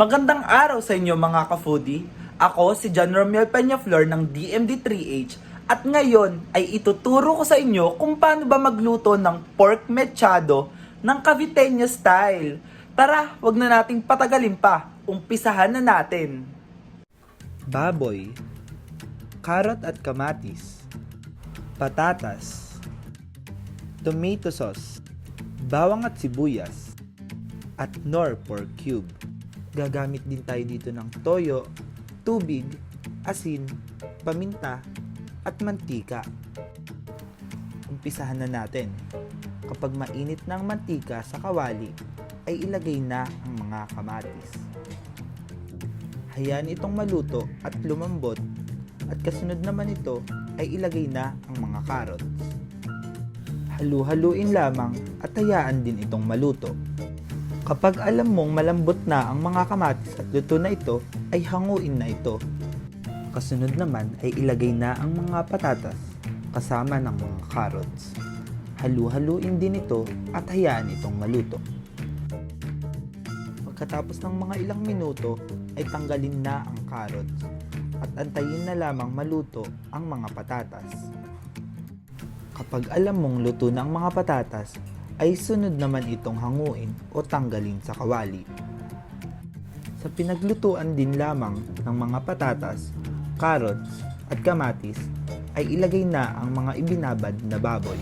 Magandang araw sa inyo mga ka-foodie. Ako si John Romel Peñaflor ng DMD3H at ngayon ay ituturo ko sa inyo kung paano ba magluto ng pork mechado ng Caviteño style. Tara, wag na nating patagalin pa. Umpisahan na natin. Baboy, karot at kamatis, patatas, tomato sauce, bawang at sibuyas, at Knorr pork cube. Gagamit din tayo dito ng toyo, tubig, asin, paminta, at mantika. Umpisahan na natin. Kapag mainit na ang mantika sa kawali, ay ilagay na ang mga kamatis. Hayaan itong maluto at lumambot at kasunod naman ito ay ilagay na ang mga carrots. Halu-haluin lamang at hayaan din itong maluto. Kapag alam mong malambot na ang mga kamatis at luto na ito, ay hanguin na ito. Kasunod naman ay ilagay na ang mga patatas kasama ng mga carrots. Halu-haluin din ito at hayaan itong maluto. Pagkatapos ng mga ilang minuto ay tanggalin na ang carrots at antayin na lamang maluto ang mga patatas. Kapag alam mong luto na ang mga patatas, ay sunod naman itong hanguin o tanggalin sa kawali. Sa pinaglutuan din lamang ng mga patatas, carrots at kamatis ay ilagay na ang mga ibinabad na baboy.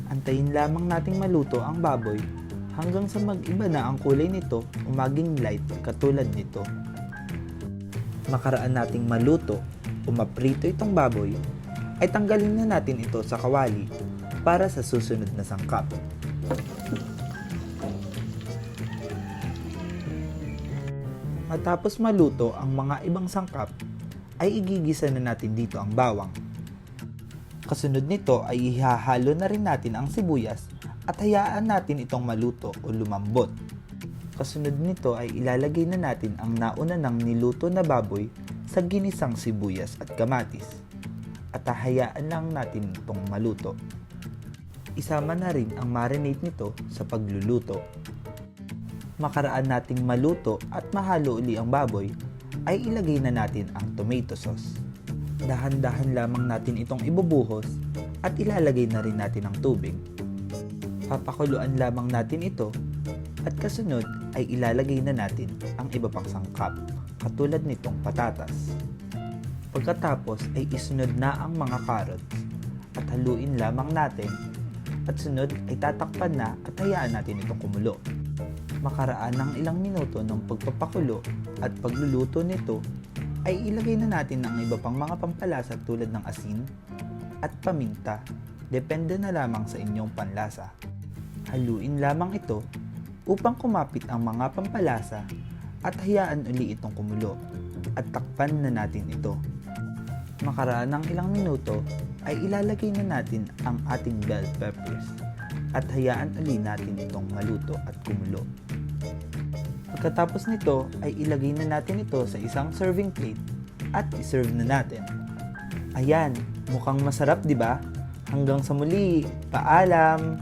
Antayin lamang nating maluto ang baboy hanggang sa mag-iba na ang kulay nito o maging light katulad nito. Makaraan nating maluto o maprito itong baboy, ay tanggalin na natin ito sa kawali para sa susunod na sangkap. Matapos maluto ang mga ibang sangkap, ay igigisa na natin dito ang bawang. Kasunod nito ay ihahalo na rin natin ang sibuyas at hayaan natin itong maluto o lumambot. Kasunod nito ay ilalagay na natin ang nauna ng niluto na baboy sa ginisang sibuyas at kamatis. At hahayaan lang natin itong maluto. Isama na rin ang marinade nito sa pagluluto. Makaraan nating maluto at mahalo uli ang baboy, ay ilagay na natin ang tomato sauce. Dahan-dahan lamang natin itong ibubuhos at ilalagay na rin natin ang tubig. Papakuluan lamang natin ito at kasunod ay ilalagay na natin ang iba pang sangkap katulad nitong patatas. Pagkatapos ay isunod na ang mga carrots at haluin lamang natin at sunod ay tatakpan na at hayaan natin itong kumulo. Makaraan ng ilang minuto ng pagpapakulo at pagluluto nito ay ilagay na natin ang iba pang mga pampalasa tulad ng asin at paminta, depende na lamang sa inyong panlasa. Haluin lamang ito upang kumapit ang mga pampalasa at hayaan uli itong kumulo at takpan na natin ito. Makaraan ng ilang minuto ay ilalagay na natin ang ating bell peppers at hayaan uli natin itong maluto at kumulo. Pagkatapos nito ay ilagay na natin ito sa isang serving plate at iserve na natin. Ayan, mukhang masarap 'di ba? Hanggang sa muli, paalam!